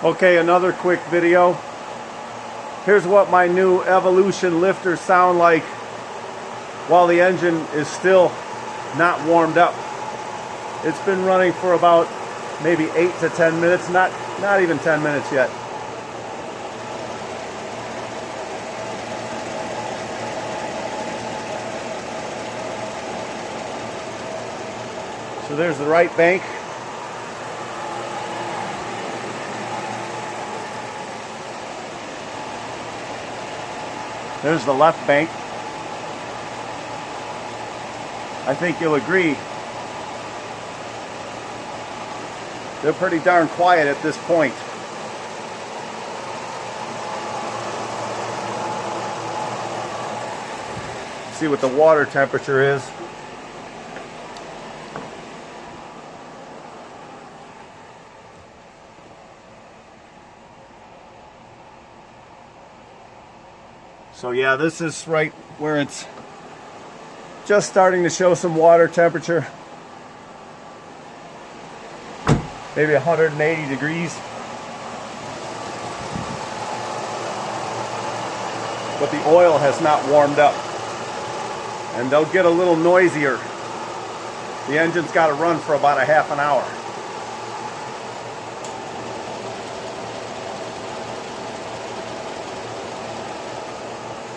Okay, another quick video. Here's what my new Evolution lifters sound like while the engine is still not warmed up. It's been running for about maybe 8 to 10 minutes, not even 10 minutes yet. So there's the right bank. There's the left bank. I think you'll agree they're pretty darn quiet at this point. See what the water temperature is. So yeah, this is right where it's just starting to show some water temperature. Maybe 180 degrees. But the oil has not warmed up. And they'll get a little noisier. The engine's got to run for about a half an hour.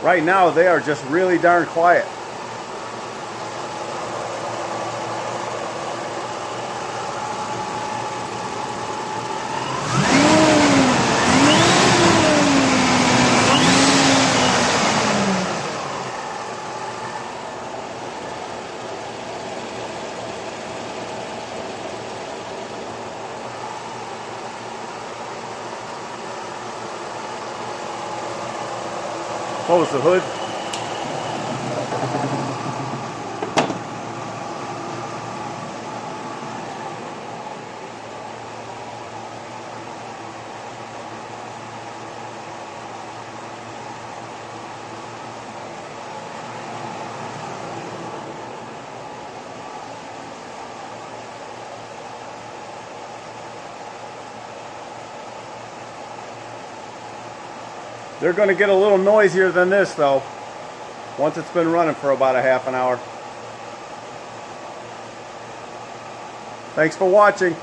Right now, they are just really darn quiet. Close the hood. They're going to get a little noisier than this though, once it's been running for about a half an hour. Thanks for watching.